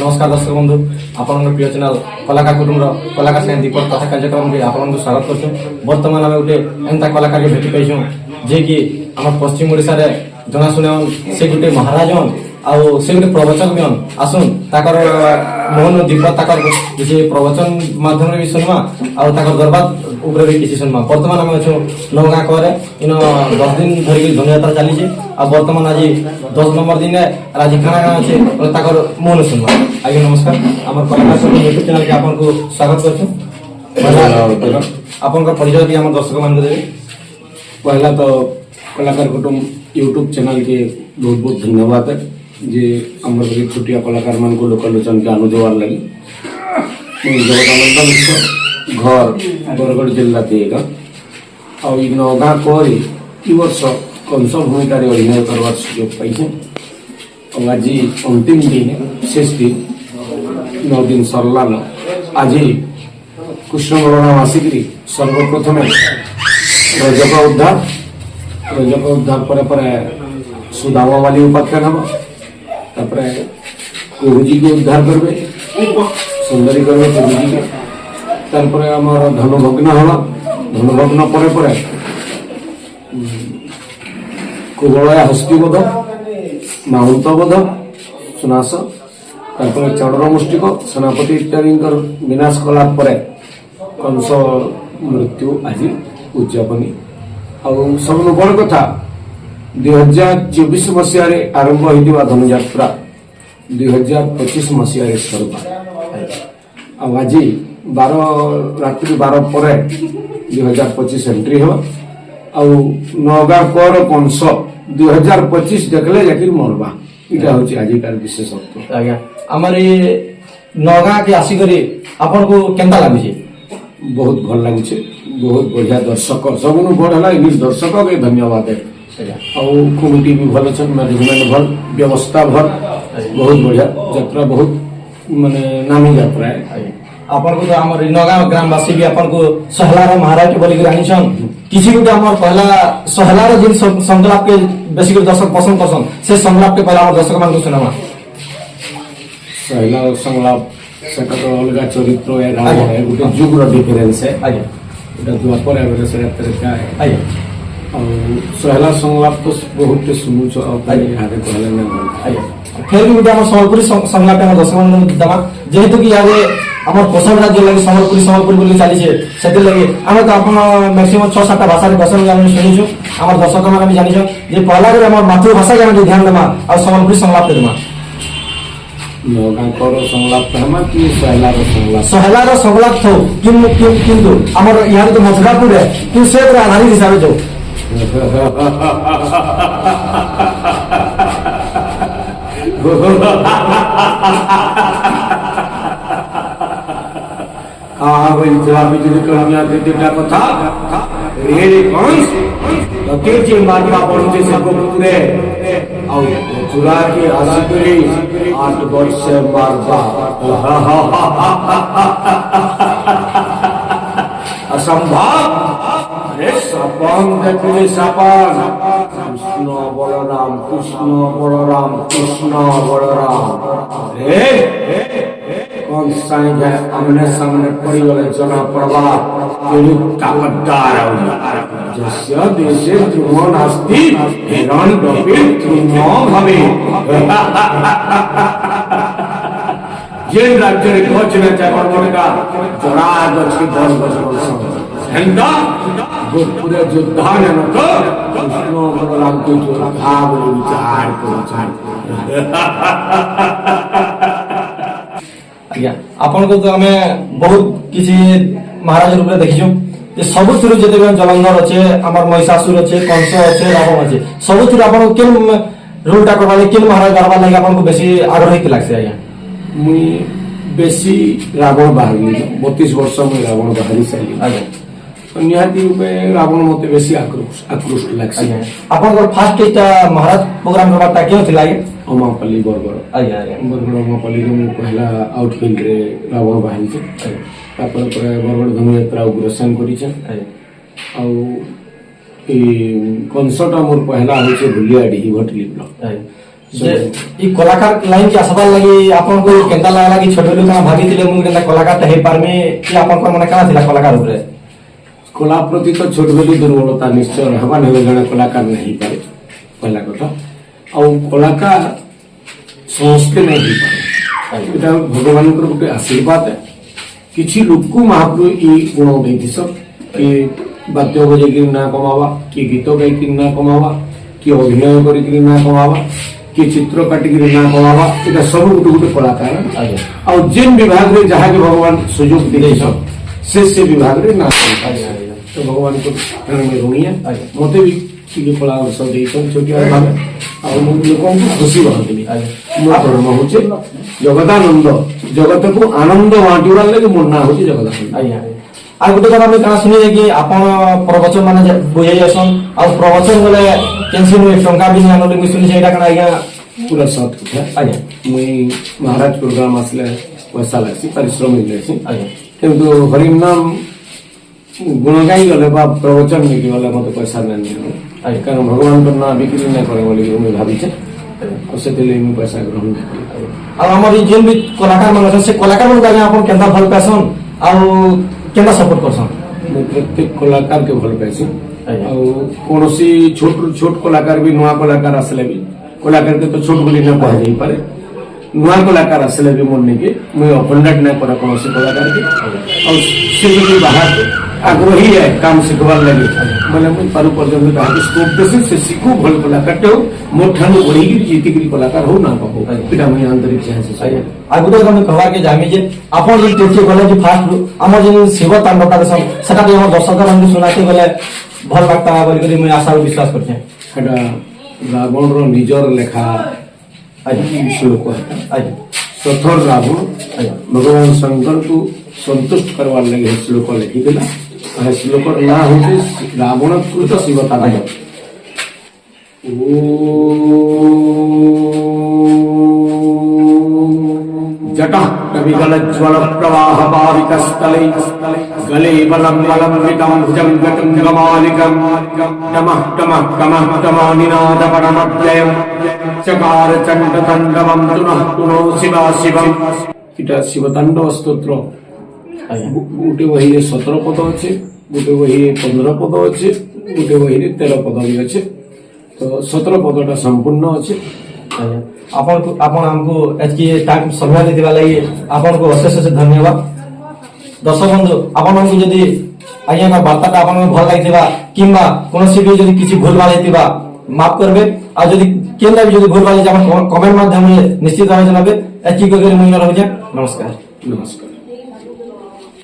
नमस्कार दर्शक बंधु आपण प्रिय चैनल कलाकार कुटुंब कलाकार साथ दीपक कथा कार्यक्रम में आपन स्वागत कर बर्तमान आम गोटे एंता कलाकार भेटी पाइछुं जे कि आम पश्चिम ओडिशा रे जनाशुना से गोटे महाराजन आउ से गोटे प्रवचक भी आसुन ताकर मोहन दीपक ताकर किसी प्रवचन माध्यम भी सुनमा आउ ताकर दरबार उपर भी किसी सुनमा बर्तमान आम अच्छु नौगाँ करे इन 10 दिन धरिक धनुयात्रा चली आ बर्तमान आज 10 नंबर दिन आज काना काना अच्छे ताकर मोहन सुनमा आगे नमस्कार आम कलाकार यूट्यूब चैनल के आपन को स्वागत कर आपन परिचय भी आम दर्शक मान देवे। पहला तो कलाकार कुटुंब यूट्यूब चैनल के बहुत बहुत धन्यवाद है जे आम छोटिया कलाकार मान को लोकलोचन के आनु देवार लगी जगदानंद मिश्र घर बरगढ़ जिला देगा और नौगाँ करी ई वर्ष कंस भूमिका अभिनय करवार सुजोग पाई और आज अंतिम दिन शेष दिन 9 दिन सरला न आज कृष्ण बलराम आसिक सर्वप्रथम रजक उद्धार पर सुदामा वाली उपाख्यान हम तापर कुहुजी को उद्धार करबे सुंदरी करबे कुहुजी के तापर हमर धनुभग्न हवा धनुभग्न परे कुबलया हस्तिबोध माहुंतबोध सुनास तापर चंद्र मुष्टिक सेनापति इत्यादि विनाश कला परे कंस मृत्यु आज उद्यापनी और सब बड़ कथा 2024 मसीह आरंभ होता धनुयात्रा 2025 मसीह सरवा आज 12 रात्रि 12 पर 2025 एंट्री हो नौगाँ कर कंस 2025 देखले जाकि मरवा इटा हूँ आजिकार विशेषत्व। आज्ञा आमर नौगाँ के आसिक आपन को केंता लगुचे? बहुत भल लगुचे बहुत बढ़िया दर्शक सब बड़ है इंग्लिश दर्शक के धन्यवाद है कमिटी भी भल अच्छा मैनेजमेंट भल व्यवस्था भल बहुत बढ़िया यात्रा बहुत माने नामी यात्रा है। आपन को तो हमर नौगाँ ग्रामवासी भी आपन को सहलार महाराज के बोली रानी छन किसी को हमर पहला सहलार जिन संकल्प के बेसी कर दर्शक पसंद करसन से संकल्प के पहला हमर दर्शक मान को सुनामा सहलार संकल्प सेटा तो अलग चरित्र है गोटे जुग डिफरेंस है आगे এটা দ্বাপর এবারে সেটা তরিকা है और सहला संलाप तो बहुत सुनुछ और हारे कहले न फिर भी हम संबलपुरी संलाप हम दर्शक मान दमा जेहेतु कि यारे हमर कोसल राज्य लगे संबलपुरी बोली चली छे सेते लगे हम तो अपन मैक्सिमम 6-7 भाषा रे कोसल जानि सुनिछु हमर दर्शक मान भी जानिछु जे पहला रे हमर मातृभाषा के हम ध्यान देमा और संबलपुरी संलाप देमा नौगाँ कर संलाप हम कि सहलार संलाप थो किंतु हमर यार तो मथुरापुर है कि से आधारित हिसाब जो कथा रे कंस के मारवा पड़े से पुरे और चुरा के आसिकरी 8 वर्ष मारवा असंभव अरे सपन देखले सपन कृष्ण बलराम रे कौन साइड है आमने सामने पड़ी वाले जना प्रभा केलु ताकतदार जस्य देशे ध्रुव नास्ति हिरण गपिल ध्रुव भवे जे राज्य रे कोचने चाकर मोरका जरा गछि दर बस हेंदा गोपुरे युद्धान न तो कृष्ण बलराम के जो भाव विचार आज्ञा आपन को तो हमें बहुत किसी महाराज रूप में देखिछु जे सब थुरु जते जलंधर अच्छे हमर महिषासुर अच्छे कंस अच्छे रावण अच्छे सब थुरु आपन को केन रोलटा करवाले केन महाराज करवा लागि आपन को बेसी आग्रह के लागसे आज्ञा मुई बेसी रावण बाहरी 32 वर्ष मुई रावण बाहरी साइली आज्ञा निहाती रूपे रावण मते बेसी आकृष्ट लागसे आपन को फर्स्ट एटा महाराज प्रोग्राम करवाटा क्यों थिला आज्ञा अमापल्ली बरगढ़ आज्ञा बरगढ़ अमापल्ली को पहला आउटफील्ड रे रावण बाहरी छे तापर बरगढ़ धनुयात्रा उग्रसेन करी छे आ कंसटा मोर पहला होचे भुलियाडी भटली ब्लॉक ଯେ ଇ କଳାକାର ଲାଇନ କି ଆସବାର ଲାଗି ଆପଣଙ୍କୁ କେନ୍ତା ଲାଗଲା କି ଛୋଟ ବେଳୁ କାଣା ଭାବିଥିଲେ ମୁଁ କେନ୍ତା କଳାକାରଟା ହେଇ ପାରମି କି ଆପଣଙ୍କର ମାନେ କାଣା ଥିଲା କଳାକାର ଉପରେ? କଳା ପ୍ରତି ତ ଛୋଟ ବେଳୁ ଦୁର୍ବଳତା ନିଶ୍ଚୟ ହେବା ନେବେ, ଜଣେ କଳାକାର ନାହିଁ ହେଇପାରେ ପହିଲା କଥା। ଆଉ କଳାକାର ସମସ୍ତେ ନାହିଁ ହେଇପାରେ, ଏଇଟା ଭଗବାନଙ୍କର ଗୋଟେ ଆଶୀର୍ବାଦ। କିଛି ଲୋକକୁ ମହାପ୍ରଭୁ ଇ ଗୁଣ ଦେଇଥିସ କି ବାଦ୍ୟ ବଜେଇକିରି ନା କମାବା, କିଏ ଗୀତ ଗାଇକିରି ନା କମାବା, କିଏ ଅଭିନୟ କରିକିରି ନା କମାବା, କିଏ ଚିତ୍ର କାଟିକିରି ନା କମାବା, ଏଇଟା ସବୁ ଗୋଟେ ଗୋଟେ କଳାକାର। ଆଉ ଯେନ୍ ବିଭାଗରେ ଯାହାକି ଭଗବାନ ସୁଯୋଗ ଦେଇଛ ସେ ବିଭାଗରେ ନା ତ ଭଗବାନଙ୍କୁ ଋଣିଆ। ମତେ ବି ଟିକେ କଳା ବର୍ଷ ଦେଇଛନ୍ ଛୋଟିଆ ଭାବେ, ଆଉ ମୁଁ ଲୋକଙ୍କୁ ଖୁସି ଭାବୁଥିଲି। ମୋ ଧର୍ମ ହଉଛି ଜଗଦାନନ୍ଦ, ଜଗତକୁ ଆନନ୍ଦ ବାଣ୍ଟିବାର ଲାଗି ମୋ ନାଁ ହଉଛି ଜଗଦାନନ୍ଦ। ଆଉ ଗୋଟେ କଥା ମୁଇଁ କାଣା ଶୁଣିଲେ କି ଆପଣ ପ୍ରବଚନ ମାନେ ବୁଝେଇ ଆସନ୍, ଆଉ ପ୍ରବଚନ ବୋଲେ କେନ୍ସି ମୁଇଁ ଟଙ୍କା ବି ନିଆ ନଲି, ମୁଇଁ ଶୁଣିଛି ଏଇଟା କାଣା ଆଜ୍ଞା? ପୁରା ସତ କଥା। ମୁଇଁ ମହାରାଜ ପ୍ରୋଗ୍ରାମ ଆସିଲେ ପଇସା ଲାଗସି, ପାରିଶ୍ରମିକ ଲାଗସି। କିନ୍ତୁ ହରିମ ନାମ ଗୁଣ ଗାଇ ଗଲେ ବା ପ୍ରବଚନ ନେଇକି ଗଲେ ମତେ ପଇସା ନାଇଁ ମିଳିବ, କାରଣ ଭଗବାନଙ୍କର ନାଁ ବିକ୍ରି ନାଇଁ କରେ ବୋଲି ମୁଇଁ ଭାବିଛେ, ଆଉ ସେଥିଲାଗି ମୁଇଁ ପଇସା ଗ୍ରହଣ ନାଇଁ କରେ। ଆଉ ଆମର ଯେନ୍ ବି କଳାକାର ମାନେ ଅଛନ୍ ସେ କଳାକାର ମାନଙ୍କୁ ଆଜ୍ଞା ଆପଣ କେନ୍ତା ଭଲ ପାଇସନ୍ ଆଉ କେନ୍ତା ସପୋର୍ଟ କରସନ୍? ମୁଁ ପ୍ରତ୍ୟେକ କଳାକାରକେ ଭଲ ପାଇছি। ଆଉ କୌଣସି ଛୋଟରୁ ଛୋଟ କଳାକାର ବି, ନୂଆ କଳାକାର ଆସିଲେ ବି, କଳାକାରକେ ତ ଛୋଟ ବୋଲି ନା କୁହାଯାଇପାରେ, ନୂଆ କଳାକାର ଆସିଲେ ବି ମୋର ନେଇକି ମୁଇଁ ଅଫେଣ୍ଡେଡ ନାଇଁ କରେ କୌଣସି କଳାକାରକେ। ଆଉ ସେ ଯଦି ବାହାରେ ଆଗ୍ରହୀ ହେ କାମ ଶିଖବାର ଲାଗି ବୋଲେ ମୁଇଁ ପାରୁ ପର୍ଯ୍ୟନ୍ତ ତାହାକେ ସ୍କୋପ ଦେସି, ସେ ଶିଖୁ, ଭଲ କଳାକାରଟେ ହଉ, ମୋ ଠାରୁ ବଢିକିରି ଜିତିକିରି କଳାକାର ହଉ ନା ପାଉ, ଏଇଟା ମୁଇଁ ଆନ୍ତରିକ ଚାହେଁସି। ଆଉ ଗୋଟେ କଥା ମୁଇଁ କହିବାକେ ଚାହିଁବି ଯେ ଆପଣ ଯେନ୍ ଷ୍ଟେଜକେ ଗଲେ କି ଫାଷ୍ଟ ଆମର ଯେନ୍ ଶିବ ତାଣ୍ଡବଟା ଦେସନ୍ ସେଟା ବି ଆମର ଦର୍ଶକ ମାନଙ୍କୁ ଶୁଣାତେ ଗଲେ ଭଲ ଲାଗତା ବୋଲିକରି ମୁଇଁ ଆଶା ବିଶ୍ୱାସ କରୁଛେ। ସେଟା ରାବଣର ନିଜର ଲେଖା ଶ୍ଲୋକ ହେଟା। ସଥର ରାବଣ ଭଗବାନ ଶଙ୍କରକୁ ସନ୍ତୁଷ୍ଟ କରବାର ଲାଗି ଏ ଶ୍ଲୋକ ଲେଖିଥିଲା। ଏ ଶ୍ଲୋକର ନାଁ ହଉଛି ରାବଣ କୃତ ଶିବ ତାଣ୍ଡବ। जटा कविगलज्ज्वल प्रवाह पावितस्थले गले बलं बलम्बितं भुजङ्गटुङ्गमालिकं टमः टमः टमः टमानिनादपरमव्ययं चकार चण्डताण्डवं पुनः पुनः शिवा शिवम्। इटा शिवताण्डव स्तोत्र गोटे बहिरे 17 पद अच्छे, गोटे बहिरे 15 पद अच्छे, गोटे बहिरे 13 पद भी अच्छे। तो 17 पदटा संपूर्ण अच्छे। ଆପଣ ଆମକୁ ଏତିକି ଟାଇମ୍ ସମୟ ଦେଇଥିବା ଲାଗି ଆପଣଙ୍କୁ ଅଶେଷ ଅଶେଷ ଧନ୍ୟବାଦ। ଦର୍ଶକ ବନ୍ଧୁ ଆପଣଙ୍କୁ ଯଦି ଆଜ୍ଞା ବାର୍ତ୍ତାଟା ଆପଣଙ୍କୁ ଭଲ ଲାଗିଥିବା କିମ୍ବା କୌଣସି ବି ଯଦି କିଛି ଭୁଲ ଭାଲ ହେଇଥିବା ମାଫ କରିବେ, ଆଉ ଯଦି କେନ୍ତା ବି ଯଦି ଭୁଲ ଭାଲ ହେଇଛି ଆପଣ କମେଣ୍ଟ ମାଧ୍ୟମରେ ନିଶ୍ଚିତ ଭାବେ ଜଣାବେ। ଏତିକି କହିକରି ମୁଇଁ ରହୁଛେ, ନମସ୍କାର। नमस्कार।